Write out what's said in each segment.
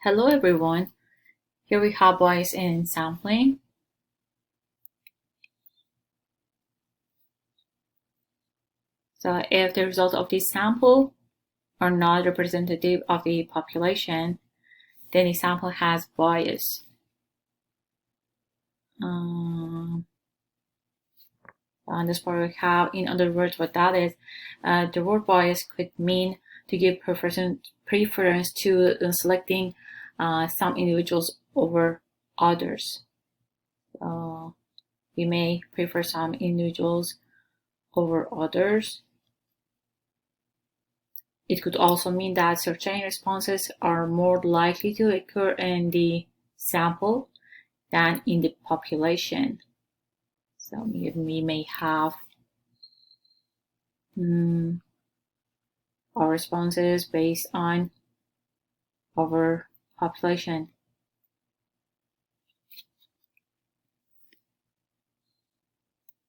Hello everyone, here we have bias in sampling. So if the results of this sample are not representative of the population, then the sample has bias. On this part we have, in other words, what that is, the word bias could mean to give preference to selecting some individuals over others. We may prefer some individuals over others. It could also mean that certain responses are more likely to occur in the sample than in the population. So we may have our responses based on our population.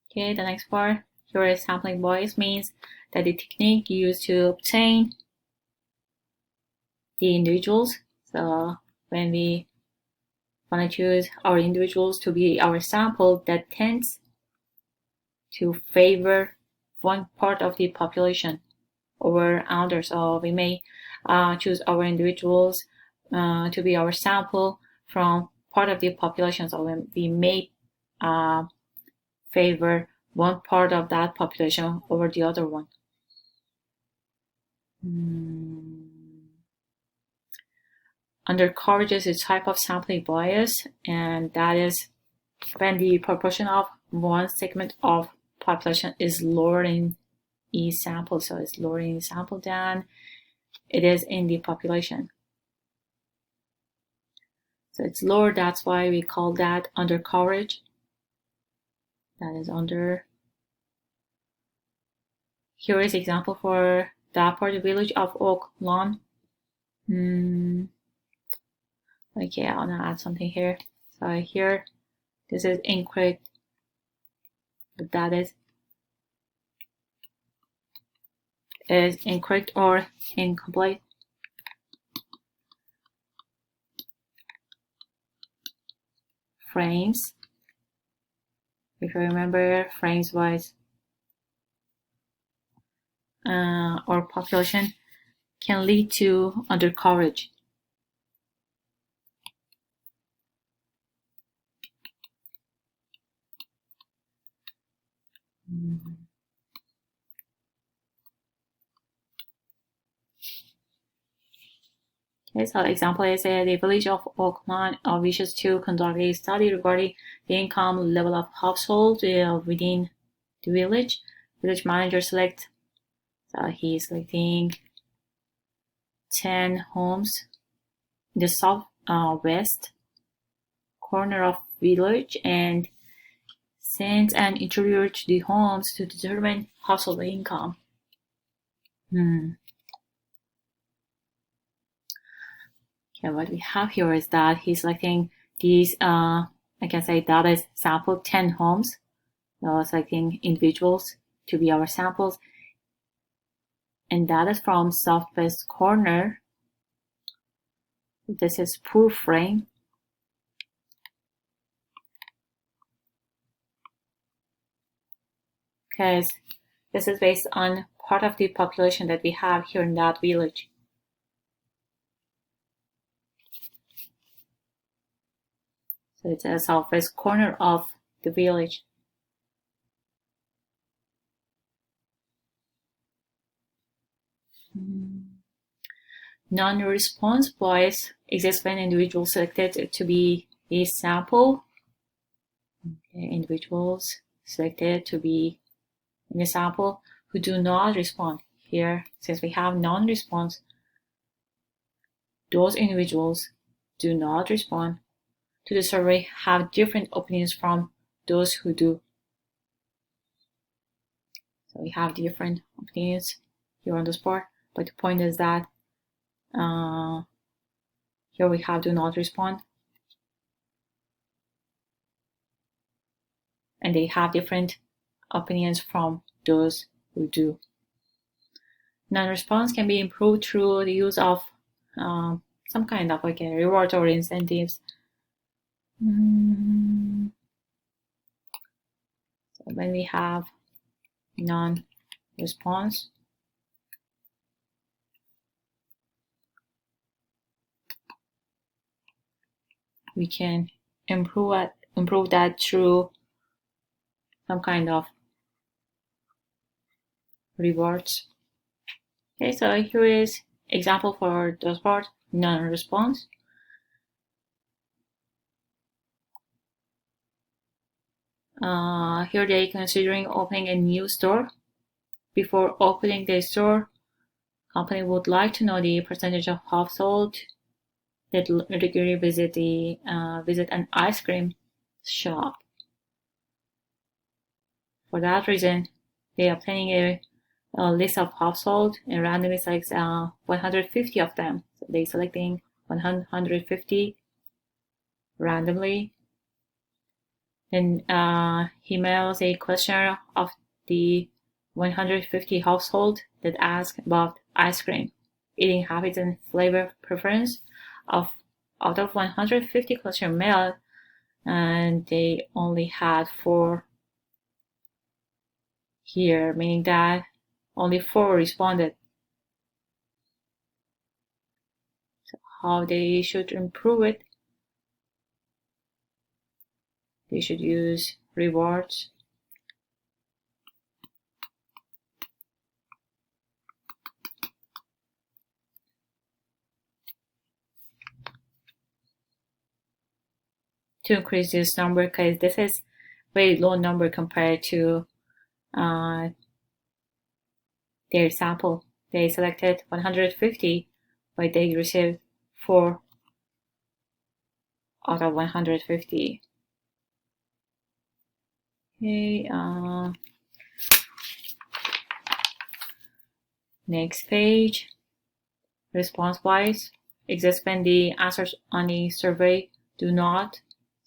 Okay, the next part, here is sampling bias, means that the technique used to obtain the individuals. So when we want to choose our individuals to be our sample, that tends to favor one part of the population over others. So we may choose our individuals to be our sample from part of the population. So we may favor one part of that population over the other one. Undercoverage is a type of sampling bias, and that is when the proportion of one segment of population is lower in each sample. So it's lower in the sample than it is in the population. So it's lower, that's why we call that undercoverage. That is under. Here is example for that part, the village of Oak Lawn. Okay, I want to add something here. So here, this is incorrect, but that is incorrect or incomplete. Frames. If you remember, frames wise or population can lead to undercoverage. Okay, so example is the village of Oakland wishes to conduct a study regarding the income level of households within the village. Village manager selects, so he is selecting 10 homes in the southwest corner of village and sends an interviewer to the homes to determine household income. Okay, what we have here is that he's selecting these, I can say that is sample 10 homes. So selecting individuals to be our samples. And that is from southwest corner. This is poor frame. Because this is based on part of the population that we have here in that village. So it's a southwest corner of the village. Non-response bias exists when individuals selected to be a sample. Okay, individuals selected to be in a sample who do not respond. Here, since we have non-response, those individuals do not respond to the survey have different opinions from those who do. So we have different opinions here on this part, but the point is that here we have do not respond, and they have different opinions from those who do. Non-response can be improved through the use of some kind of like a reward or incentives. So when we have non-response, we can improve that through some kind of rewards. Okay, so here is example for those part, non-response. Here they considering opening a new store. Before opening the store, company would like to know the percentage of household that regularly visit an ice cream shop. For that reason, they are obtaining a list of household and randomly selects 150 of them. So they selecting 150 randomly. Then he mails a questionnaire of the 150 household that ask about ice cream, eating habits and flavor preference. Out of 150 questionnaire mailed, and they only had 4 here, meaning that only 4 responded. So how they should improve it? They should use rewards. To increase this number, because this is very low number compared to their sample. They selected 150, but they received 4 out of 150. Okay, next page. Response-wise, exists when the answers on the survey do not.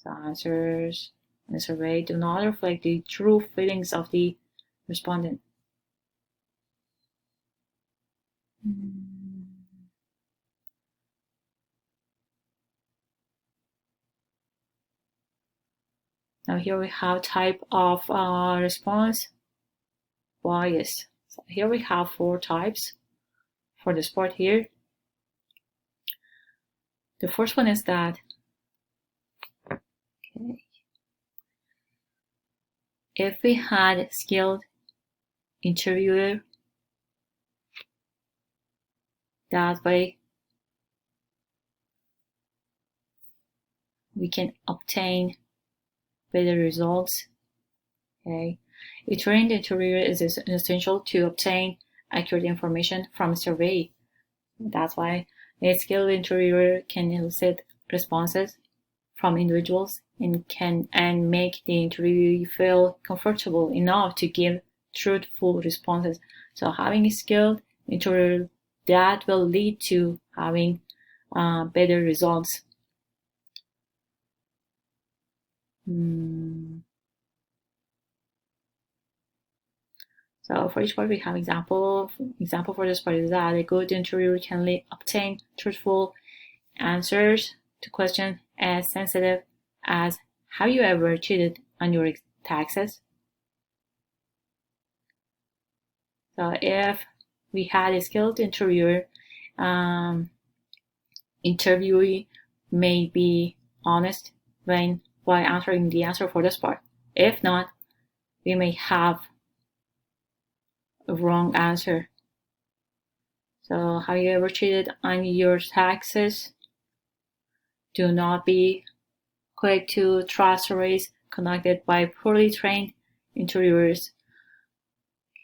So answers on the survey do not reflect the true feelings of the respondent. Now here we have type of response bias. So here we have 4 types for this part here. The first one is that if we had a skilled interviewer, that way we can obtain better results. Okay, a trained interviewer is essential to obtain accurate information from a survey. That's why a skilled interviewer can elicit responses from individuals and make the interviewee feel comfortable enough to give truthful responses. So having a skilled interviewer, that will lead to having better results. So for each part we have example for this part is that a good interviewer can obtain truthful answers to questions as sensitive as have you ever cheated on your taxes? So if we had a skilled interviewer, interviewee may be honest while answering the answer for this part. If not, we may have a wrong answer. So have you ever cheated on your taxes? Do not be quick to trust surveys conducted by poorly trained interviewers.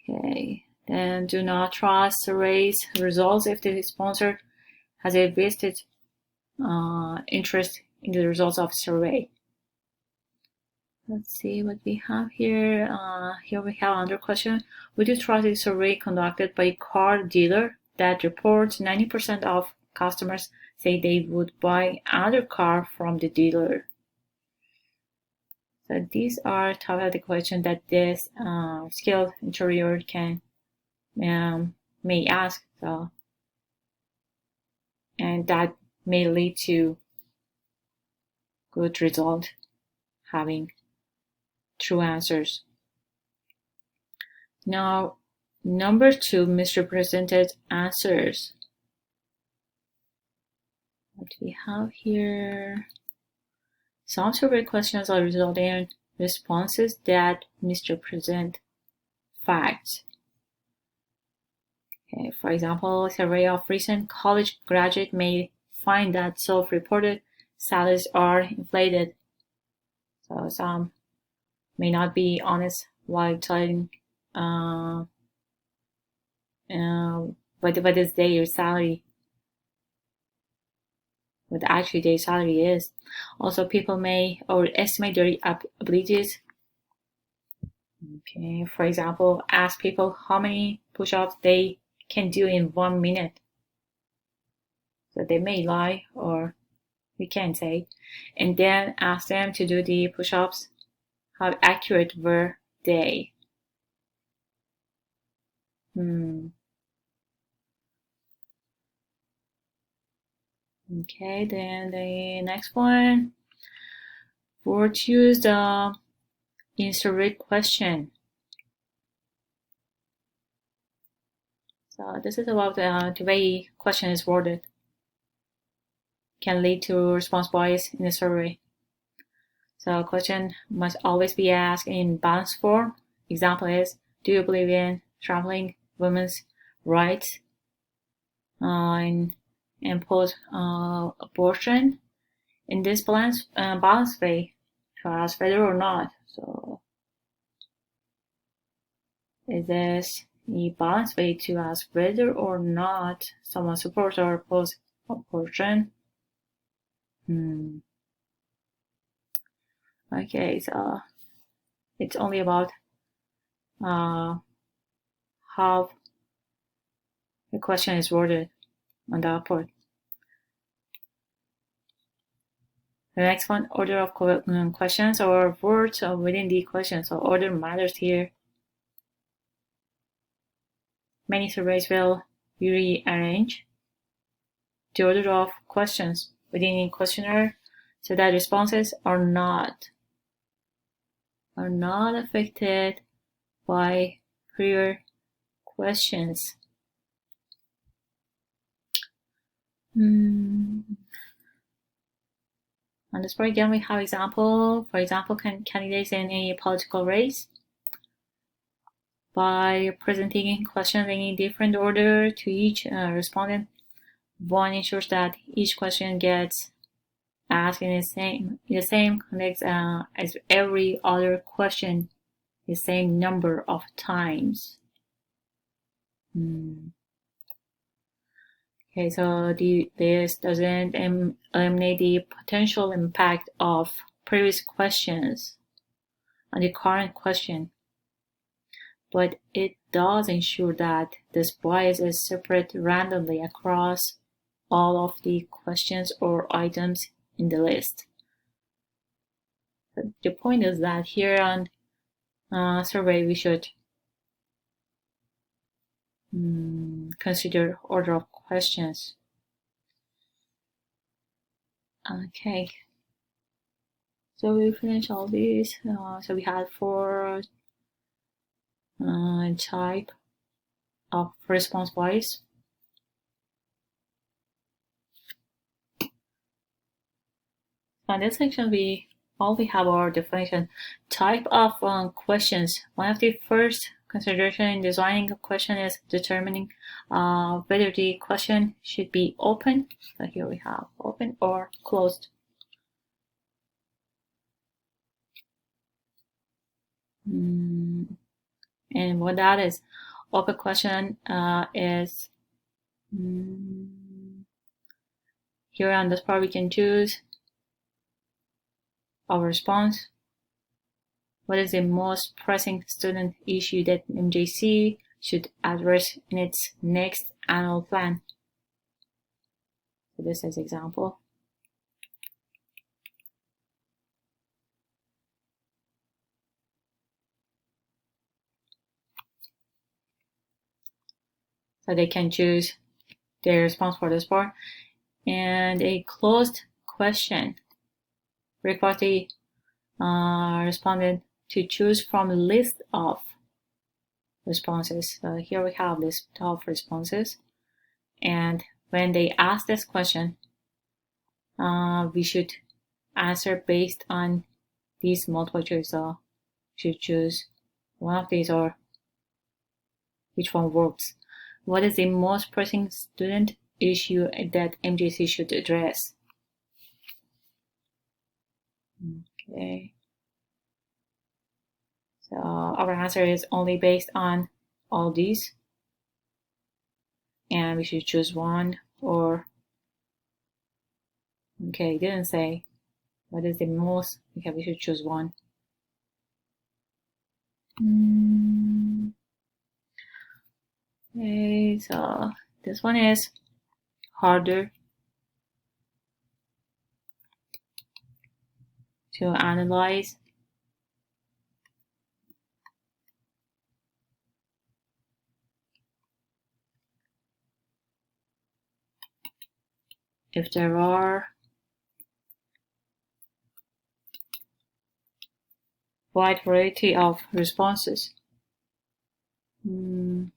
Okay, then do not trust surveys results if the sponsor has a vested interest in the results of survey. Let's see what we have here. Here we have another question. Would you trust a survey conducted by a car dealer that reports 90% of customers say they would buy another car from the dealer? So these are type of the question that this skilled interviewer can may ask. So, and that may lead to good result, having true answers. Now, number 2, misrepresented answers. What do we have here? Some survey questions are resulting in responses that misrepresent facts. Okay, for example, a survey of recent college graduates may find that self-reported salaries are inflated. So some may not be honest while telling what is their salary, what actually their salary is. Also, people may overestimate their abilities. Okay, for example, ask people how many push-ups they can do in 1 minute. So they may lie, or we can say, and then ask them to do the push-ups. How accurate were they? Okay, then the next one. Word used in survey question. So this is about the way question is worded. Can lead to response bias in the survey. So question must always be asked in balanced form. Example is, do you believe in trampling women's rights and impose abortion? In this balanced way, to ask whether or not. So is this a balanced way to ask whether or not someone supports or opposes abortion? Okay, so it's only about how the question is worded on the output. The next one, order of questions or words within the question. So order matters here. Many surveys will rearrange the order of questions within a questionnaire so that responses are not affected by prior questions. On this part again, we have example. For example, candidates in a political race. By presenting questions in a different order to each respondent, one ensures that each question gets asked in the same context as every other question, the same number of times. Okay, so this doesn't eliminate the potential impact of previous questions on the current question, but it does ensure that this bias is separate randomly across all of the questions or items in the list. The point is that here on survey we should consider order of questions. Okay, so we finish all these. So we had 4 type of response bias. On this section, we have our definition. Type of questions. One of the first consideration in designing a question is determining whether the question should be open. So here we have open or closed. And what that is, open question is here on this part we can choose our response. What is the most pressing student issue that MJC should address in its next annual plan? So this is example. So they can choose their response for this part. And a closed question requires the respondent to choose from a list of responses. So here we have list of responses. And when they ask this question, we should answer based on these multiple choice. So should choose one of these or which one works. What is the most pressing student issue that MJC should address? Okay. So our answer is only based on all these. And we should choose one or, okay, didn't say what is the most, okay, we should choose one. Okay, so this one is harder to analyze. If there are wide variety of responses. And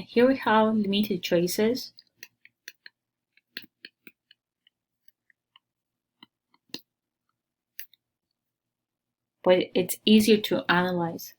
here we have limited choices. But it's easier to analyze.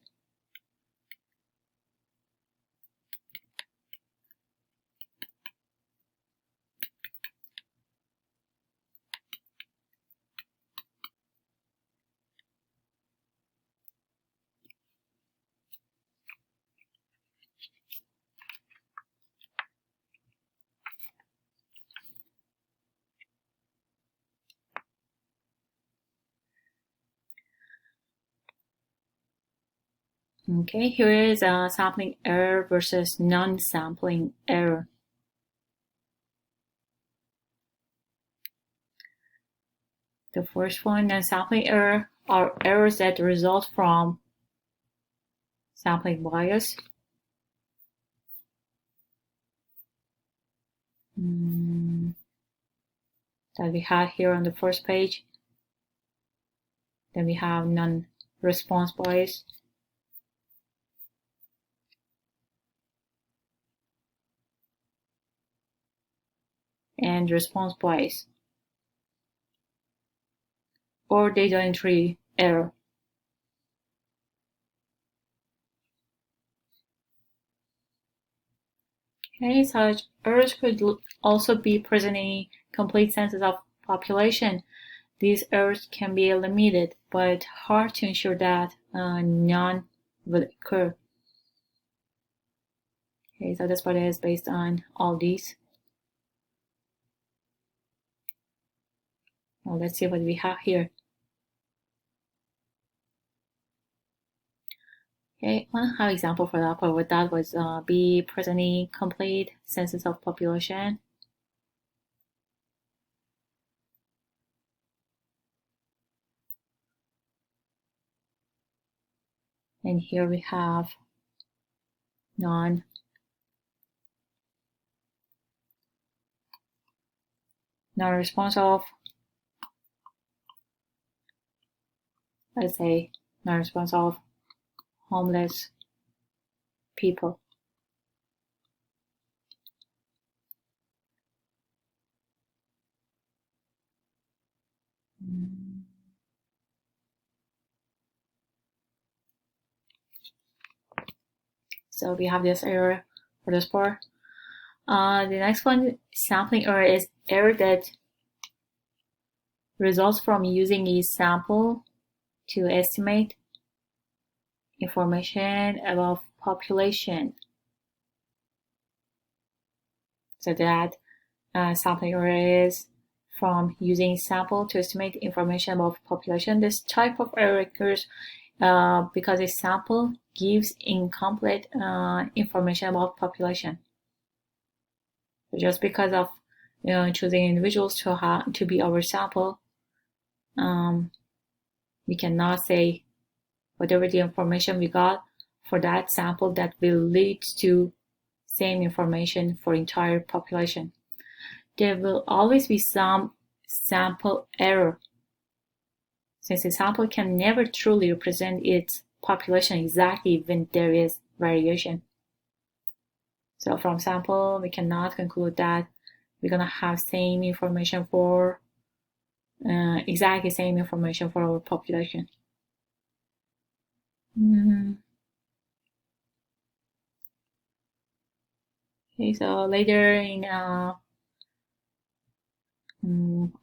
Okay, here is a sampling error versus non-sampling error. The first one, non-sampling error, are errors that result from sampling bias. That we have here on the first page. Then we have non-response bias. And response bias. Or data entry error. Okay, such errors could also be present in complete census of population. These errors can be limited, but hard to ensure that none will occur. Okay, so this part is based on all these. Now let's see what we have here. Okay, one have example for that, but what that was be present in complete census of population. And here we have non-response of, let's say, non-response of homeless people. So we have this error for this part. The next one, sampling error, is error that results from using a sample to estimate information about population. So that sampling error is from using sample to estimate information about population. This type of error occurs because a sample gives incomplete information about population. So just because of choosing individuals to be our sample, we cannot say whatever the information we got for that sample that will lead to same information for entire population. There will always be some sample error, since a sample can never truly represent its population exactly when there is variation. So from sample, we cannot conclude that we're gonna have same information for exactly same information for our population. Okay, so later in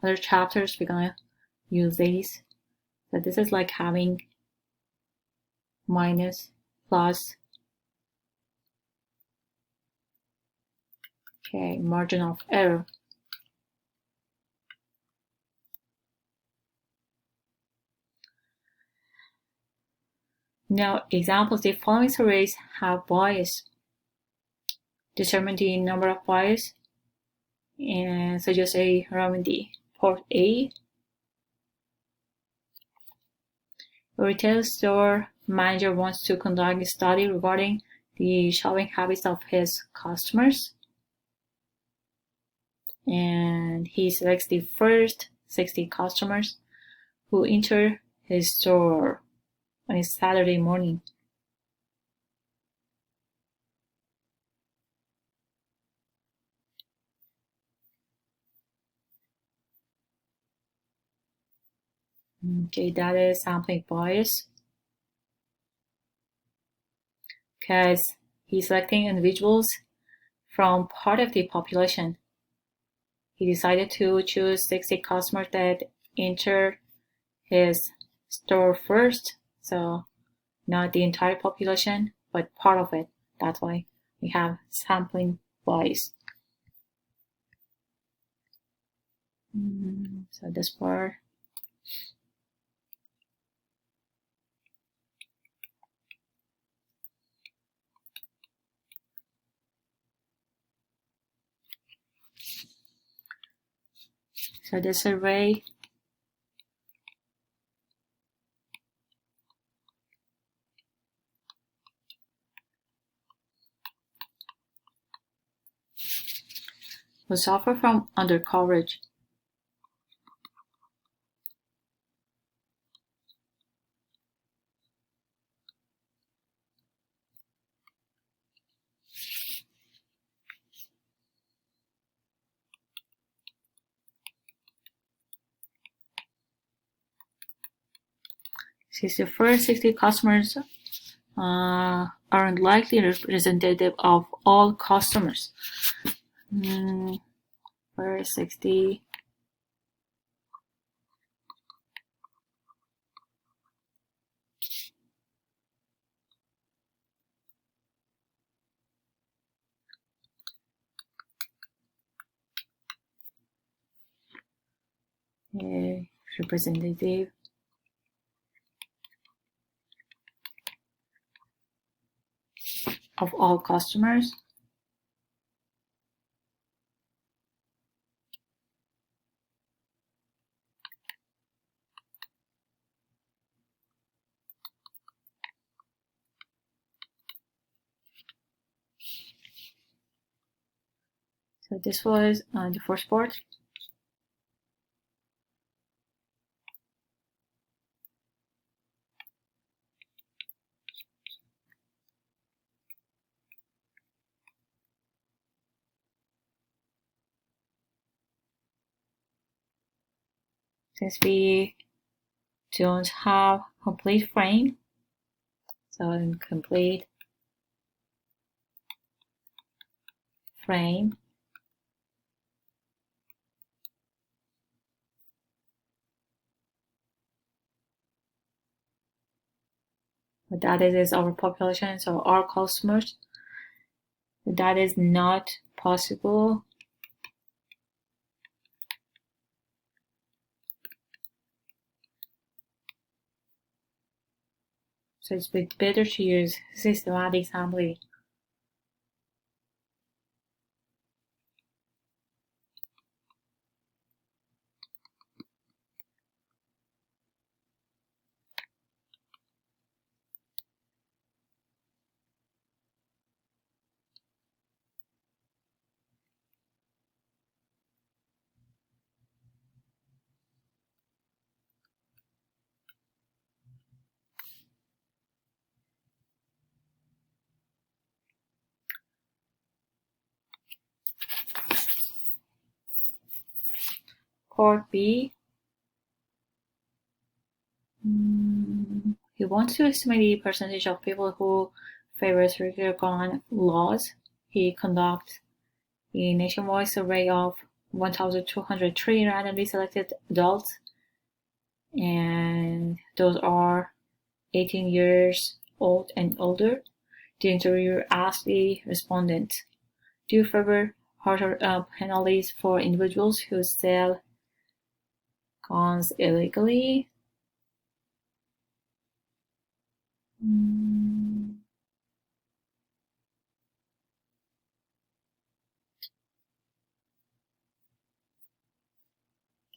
other chapters, we're gonna use these. So this is like having minus, plus, okay, margin of error. Now, examples, the following surveys have bias. Determine the number of bias and suggest a remedy. Part A. A retail store manager wants to conduct a study regarding the shopping habits of his customers. And he selects the first 60 customers who enter his store on a Saturday morning. Okay, that is sampling bias, because he's selecting individuals from part of the population. He decided to choose 60 customers that enter his store first, so not the entire population, but part of it. That's why we have sampling bias. So this part. So the survey will suffer from undercoverage. Since the first 60 customers aren't likely representative of all customers. First 60. Representative of all customers. So this was the first part. Since we don't have complete frame, so in complete frame, but that is our population, so our customers. That is not possible. So it's better to use systematic sampling. part B. He wants to estimate the percentage of people who favor stricter gun laws. He conducts a nationwide survey of 1,203 randomly selected adults, and those are 18 years old and older. The interviewer asked the respondents, do you favor harsher penalties for individuals who sell guns illegally?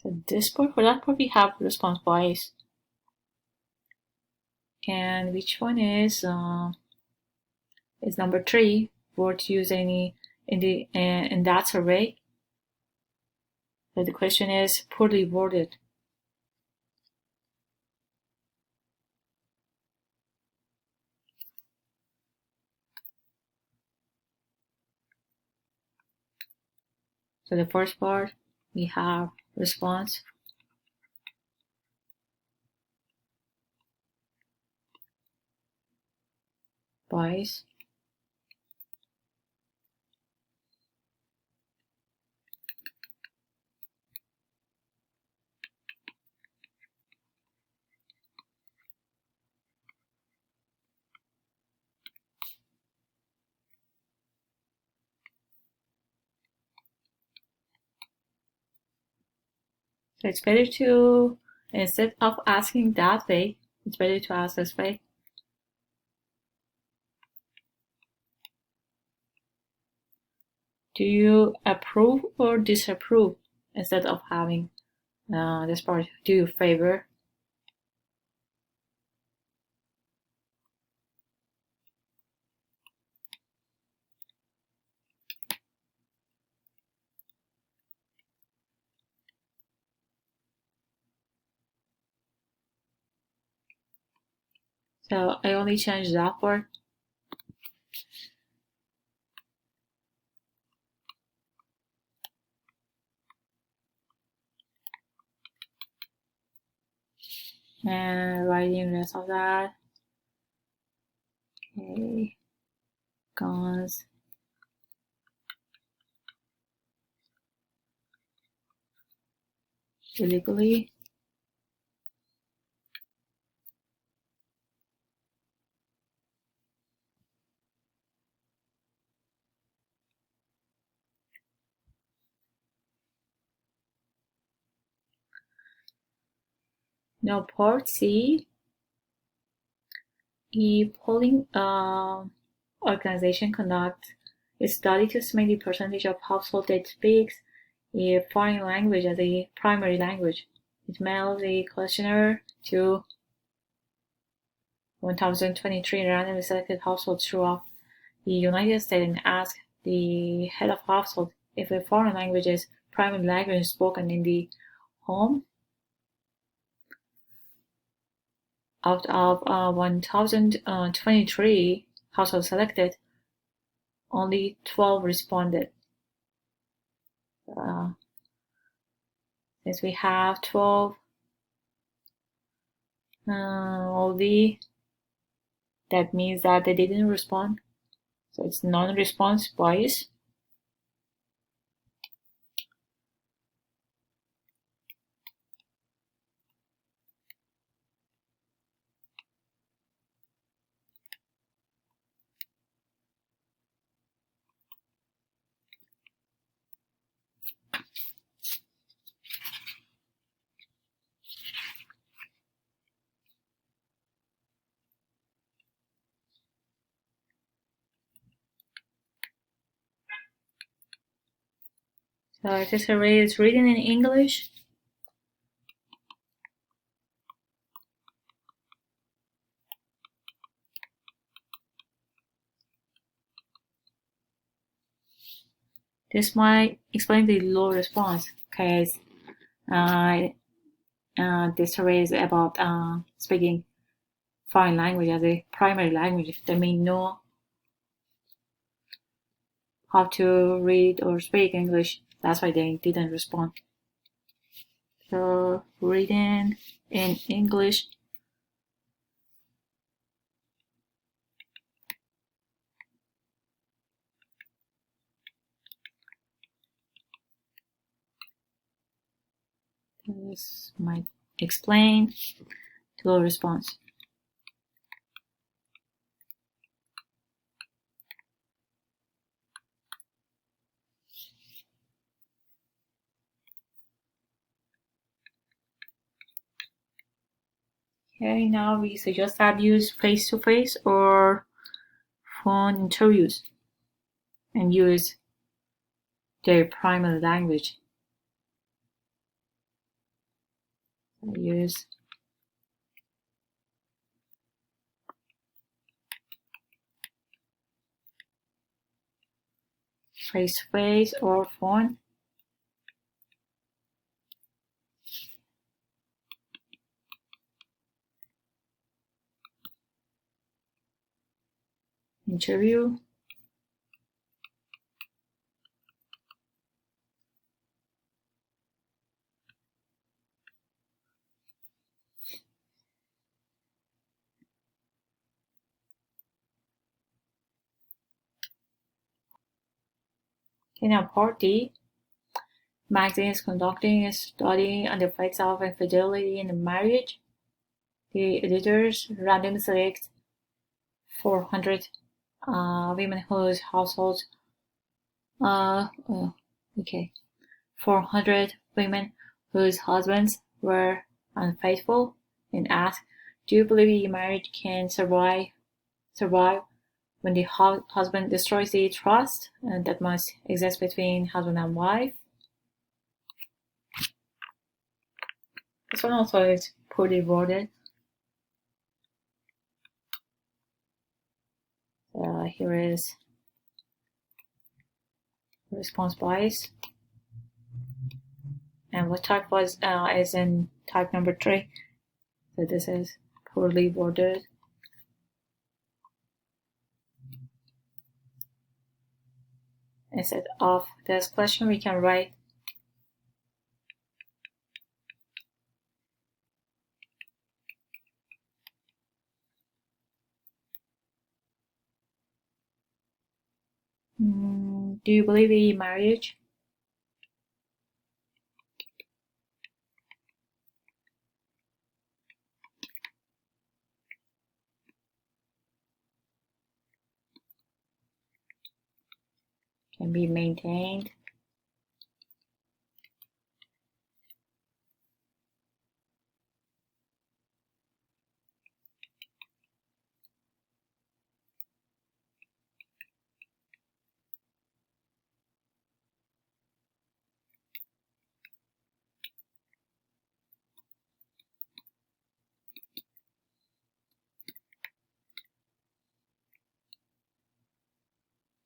So this part, for that part, we have response bias. And which one is number 3, words used in that survey. So the question is poorly worded. So the first part, we have response bias. So it's better to, instead of asking that way, it's better to ask this way. Do you approve or disapprove? Instead of having this part, do you favor? So I only changed that part. And writing the rest of that. Okay. Guns. Illegally. Now part C. A polling organization conducts a study to estimate the percentage of households that speaks a foreign language as a primary language. It mails a questionnaire to 1,023 randomly selected households throughout the United States and asks the head of household if a foreign language is primary language spoken in the home. Out of 1,023 households selected, only 12 responded. Since we have 12 only, that means that they didn't respond. So it's non-response bias. So this array is written in English. This might explain the low response because this array is about speaking foreign language as a primary language. They may know how to read or speak English. That's why they didn't respond. So written in English. This might explain to a response. Okay, now we suggest that use face-to-face or phone interviews and use their primary language. So use face-to-face or phone interview. In a party, magazine is conducting a study on the effects of infidelity in a marriage. The editors randomly select 400 women whose households 400 women whose husbands were unfaithful and asked, "Do you believe a marriage can survive when the husband destroys the trust that must exist between husband and wife?" This one also is poorly worded. Here is response bias. And what type was is in type number 3. So this is poorly worded. Instead of this question, we can write do you believe in marriage? Can be maintained.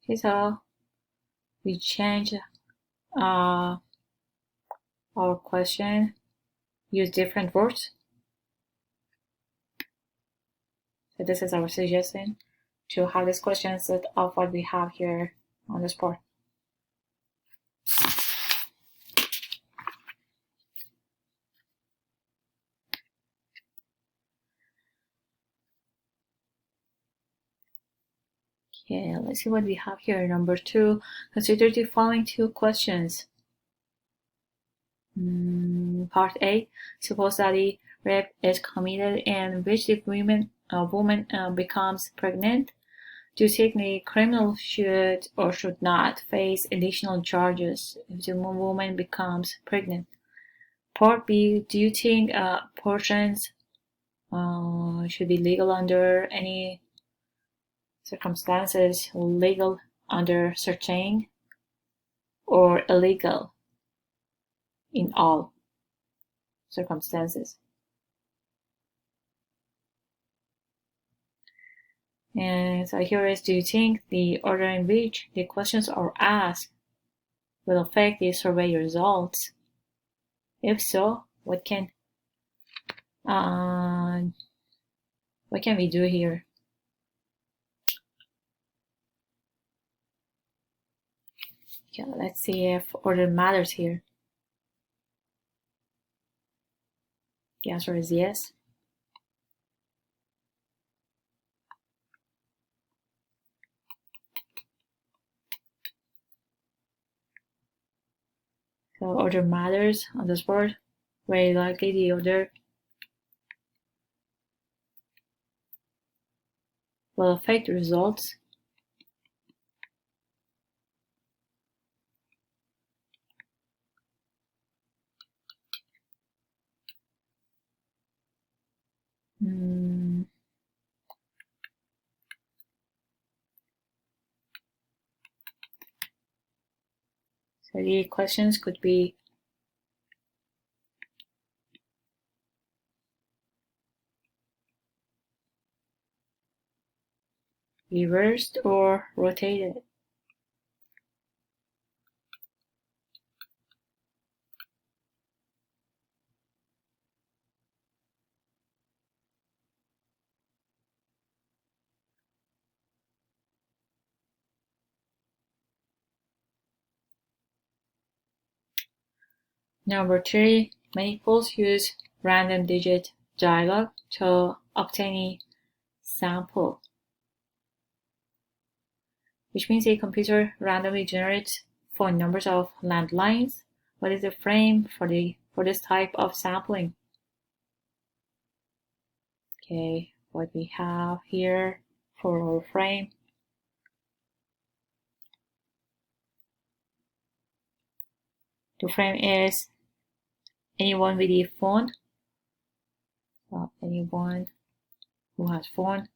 Okay, so we change our question, use different words. So this is our suggestion to have this question instead of what we have here on the spot. Okay, let's see what we have here. Number 2, consider the following 2 questions. Part A, suppose that a rape is committed in which the woman becomes pregnant. Do you think the criminal should or should not face additional charges if the woman becomes pregnant? Part B, do you think abortions should be legal under any circumstances, legal under certain, or illegal in all circumstances? And so here is, do you think the order in which the questions are asked will affect the survey results? If so, what can we do here? Okay, let's see if order matters here. The answer is yes. So other matters on the sport, very likely the other will affect the results. So the questions could be reversed or rotated. Number 3, many polls use random digit dialog to obtain a sample, which means a computer randomly generates phone numbers of landlines. What is the frame for this type of sampling? Okay, what we have here for our frame. The frame is anyone with a phone. So anyone who has phone.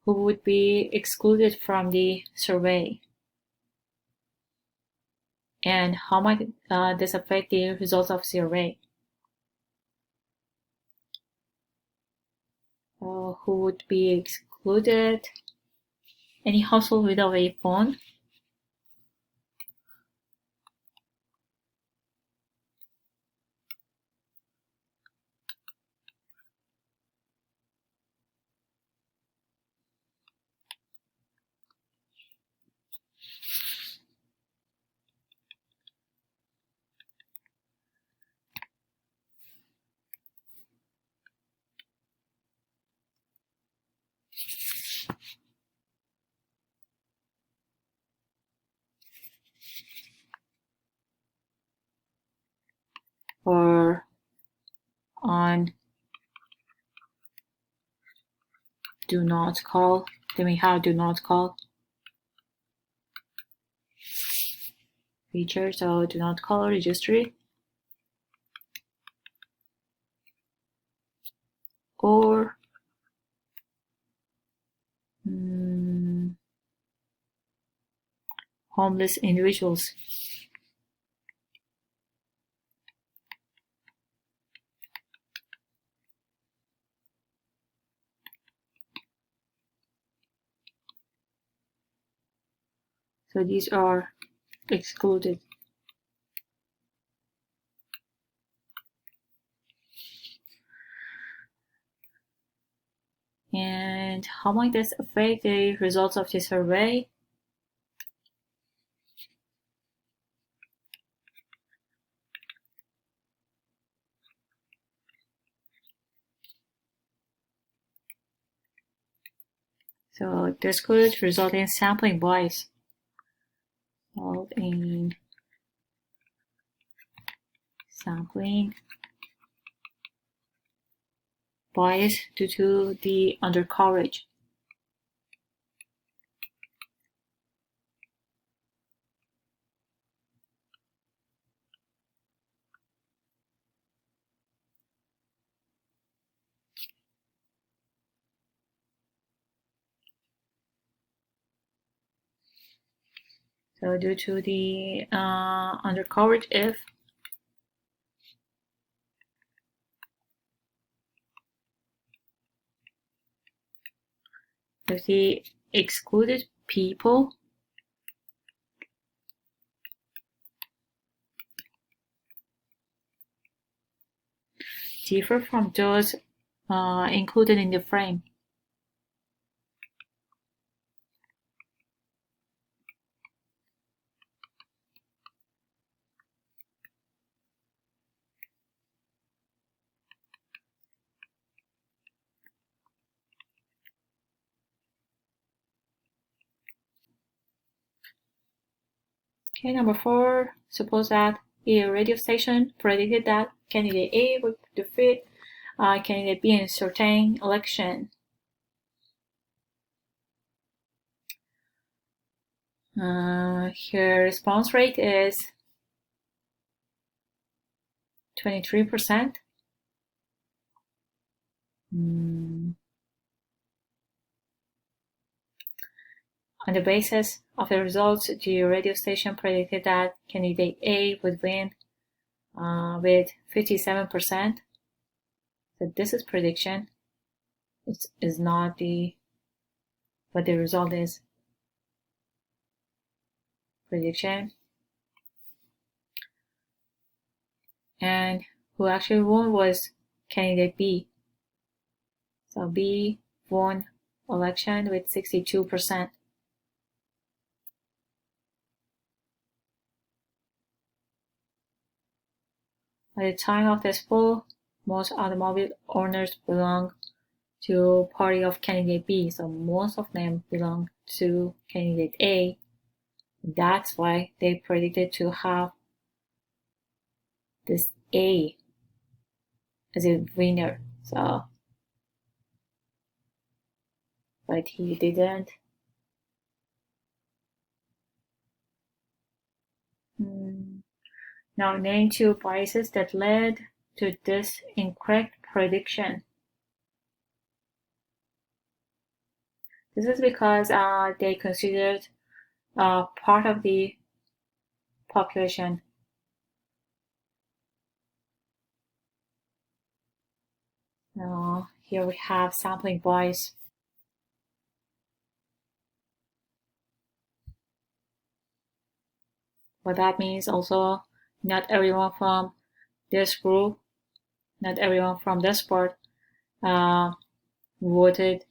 Who would be excluded from the survey? And how might this affect the results of survey? Who would be excluded? Any household without a phone. Or on do not call. Then we have do not call feature. So do not call registry. Or homeless individuals. So these are excluded. And how might this affect the results of the survey? So this could result in sampling bias. Result in sampling bias due to the undercoverage. So due to the undercoverage, if the excluded people differ from those included in the frame. Okay, number 4, suppose that a radio station predicted that candidate A would defeat candidate B in a certain election. Here response rate is 23%. On the basis of the results, the radio station predicted that candidate A would win with 57%. So this is prediction. It is not what the result is. Prediction. And who actually won was candidate B. So B won election with 62%. At the time of this poll, most automobile owners belong to party of candidate B, so most of them belong to candidate A. That's why they predicted to have this A as a winner. So, but he didn't. Now name 2 biases that led to this incorrect prediction. This is because they considered part of the population. Here we have sampling bias. What that means also, not everyone from this group, not everyone from this part voted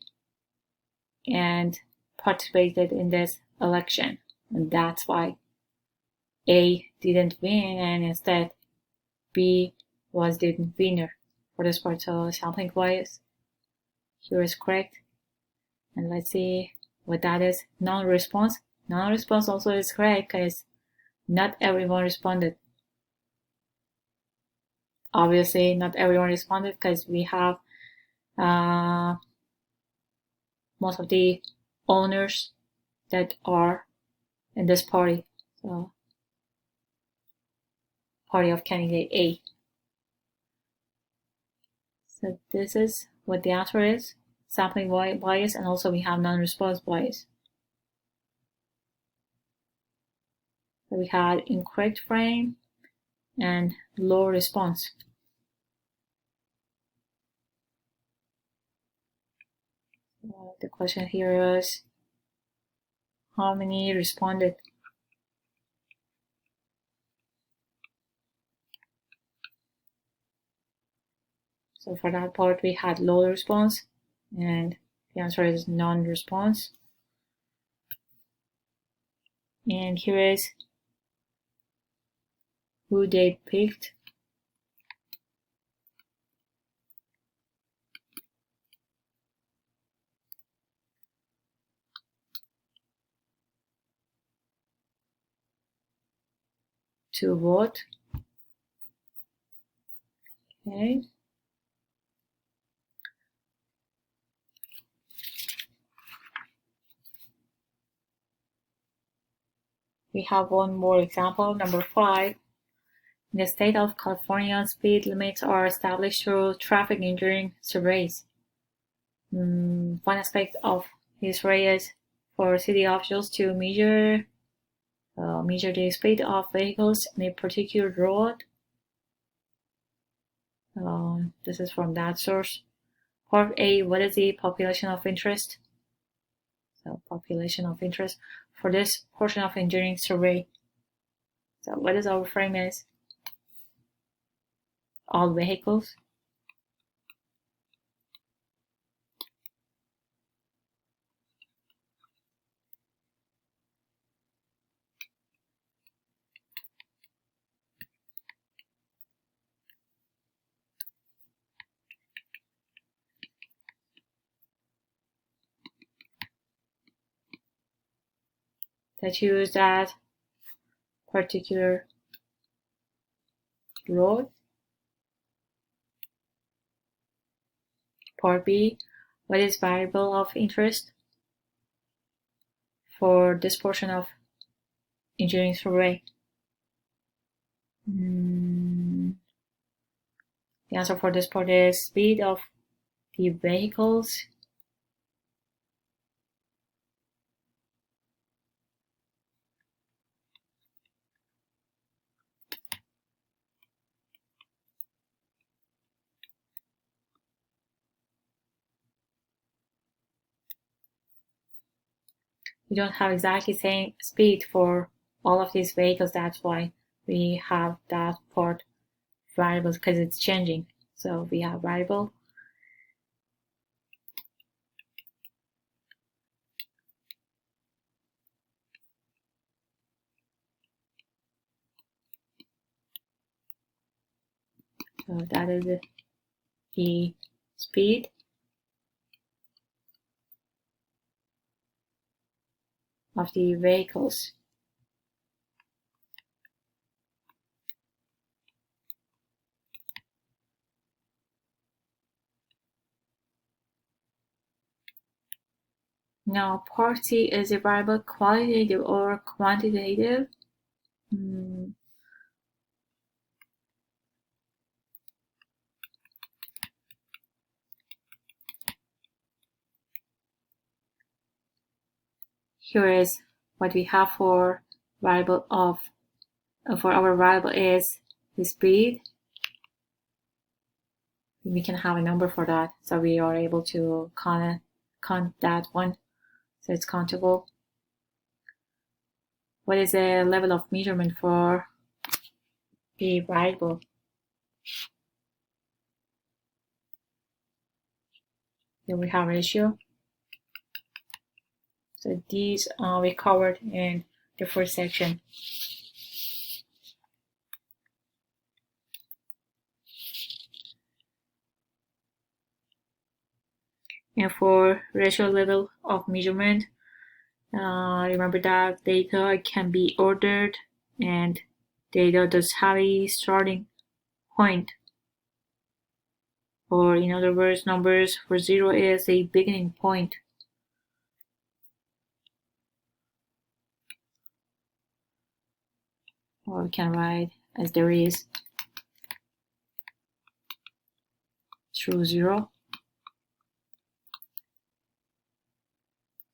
and participated in this election. And that's why A didn't win and instead B was the winner for this part. So sampling bias here is correct. And let's see what that is. Non-response. Non-response also is correct because not everyone responded. Obviously, not everyone responded because we have most of the owners that are in this party. So, party of candidate A. So this is what the answer is. Sampling bias, and also we have non-response bias. So we had incorrect frame and low response. The question here is how many responded? So for that part we had low response and the answer is non-response. And here is who they picked. To vote. Okay. We have one more example, number 5. In the state of California, speed limits are established through traffic engineering surveys. One aspect of this survey is for city officials to measure the speed of vehicles in a particular road. This is from that source. Part A, what is the population of interest? So population of interest for this portion of engineering survey. So what is our frame is? All vehicles. that use that particular road. Part B, what is variable of interest for this portion of engineering survey? The answer for this part is speed of the vehicles. We don't have exactly same speed for all of these vehicles. That's why we have that part variable, because it's changing. So we have variable. So that is the speed of the vehicles. Now, part C is a variable qualitative or quantitative. Here is what we have for variable for our variable is the speed. We can have a number for that, so we are able to count that one, so it's countable. What is the level of measurement for the variable? Here we have ratio. So these we covered in the first section. And for ratio level of measurement, remember that data can be ordered and data does have a starting point. Or in other words, numbers for 0 is a beginning point. Or we can write as there is through 0.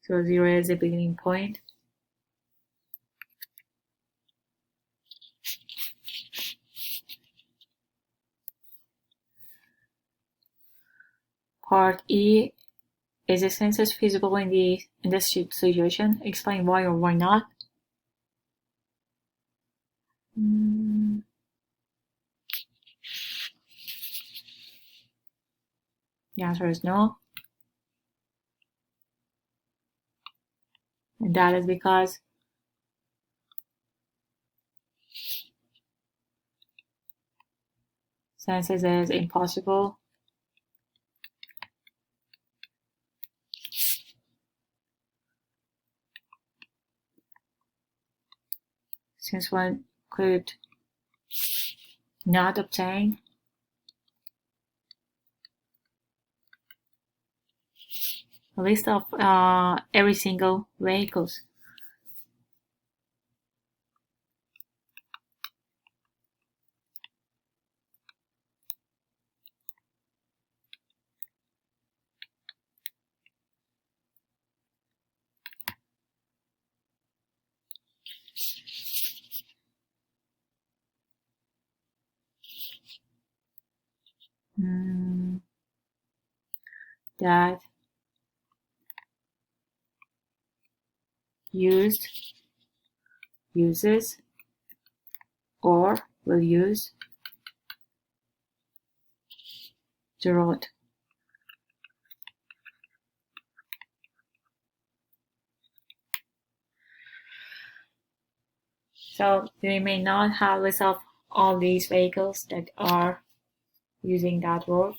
So 0 is a beginning point. Part E, is a census feasible in this situation? Explain why or why not. The answer is no. And that is because census is impossible. Since one could not obtain a list of every single vehicles. That used, uses, or will use the road. So we may not have list of all these vehicles that are using that road.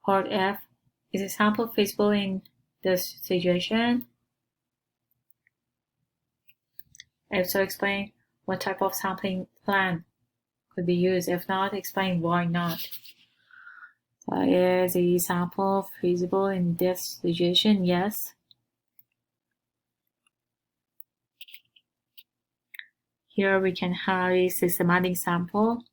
Part F. Is a sample feasible in this situation? If so, explain what type of sampling plan could be used. If not, explain why not. So is the sample feasible in this situation? Yes. Here we can have a systematic sample.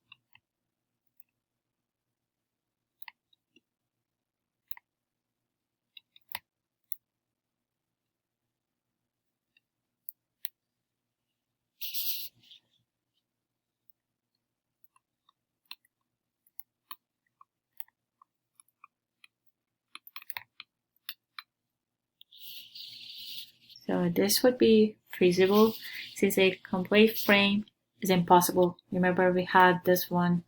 So this would be feasible since a complete frame is impossible. Remember we had this one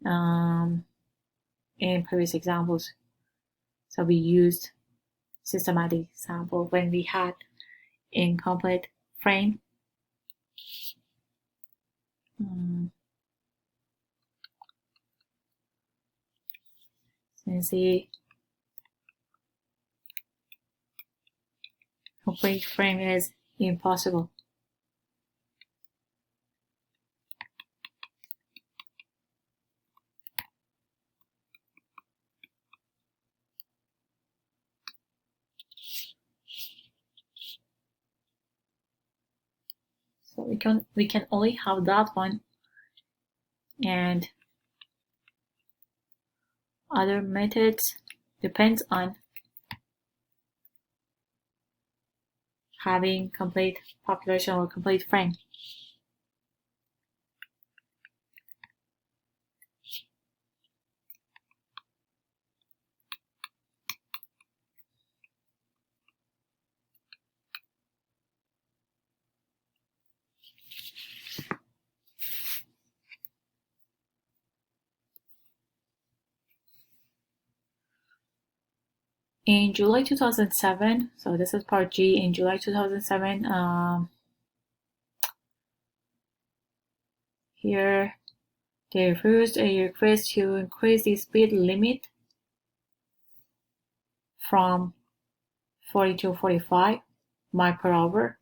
in previous examples. So we used systematic sample when we had incomplete frame. Since the complete frame is impossible. So we can only have that one, and other methods depends on having complete population or complete frame. In July 2007, so this is part G, in July 2007, here they refused a request to increase the speed limit from 40 to 45 miles per hour,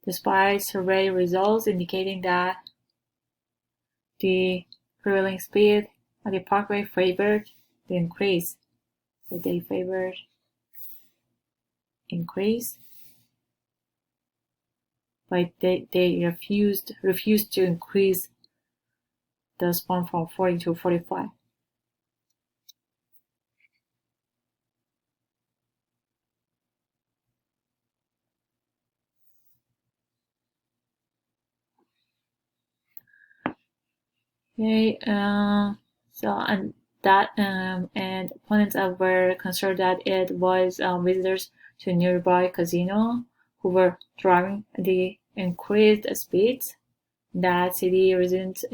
despite survey results indicating that the prevailing speed at the parkway favored the increase. So they favored increase, but they refused to increase the span from 40 to 45. Okay, so and that and opponents were concerned that it was visitors to nearby casino who were driving the increased speeds. That city residents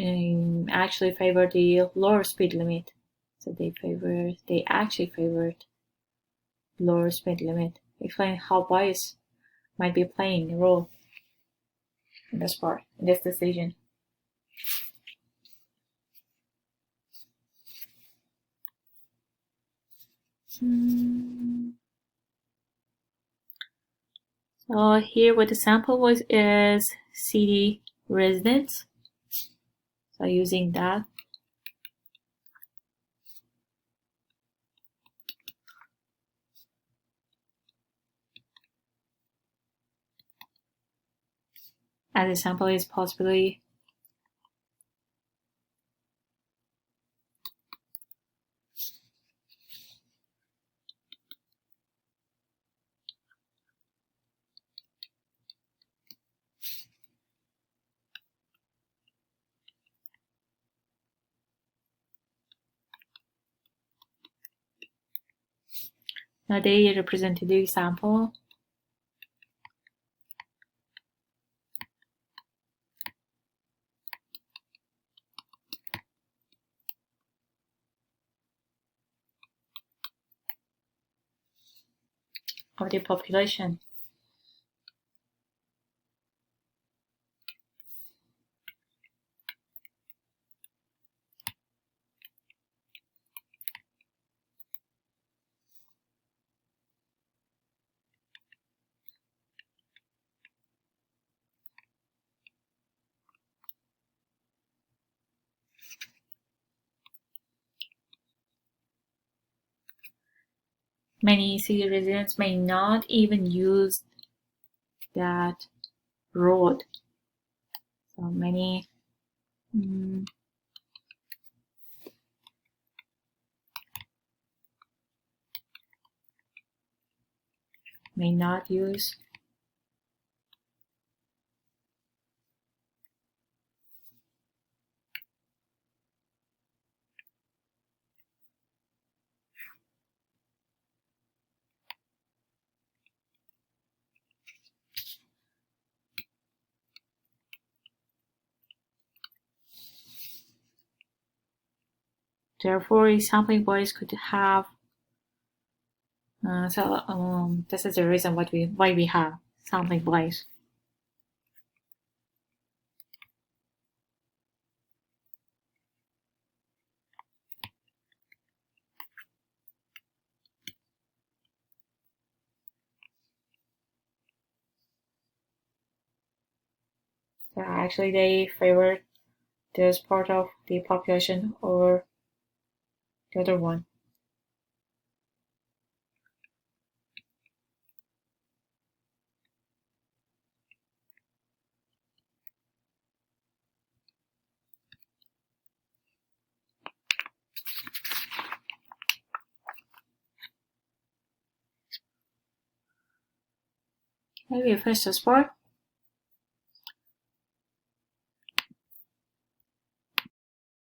actually favored the lower speed limit. So they actually favored lower speed limit. Explain how bias might be playing a role in this part, in this decision. So here what the sample was is city residents. So using that. As a sample is possibly now they representative sample. Of the population. many city residents may not even use that road. So many may not use therefore a sampling bias could have this is the reason why we have sampling bias. So actually they favor this part of the population over the other one. Maybe first the sport.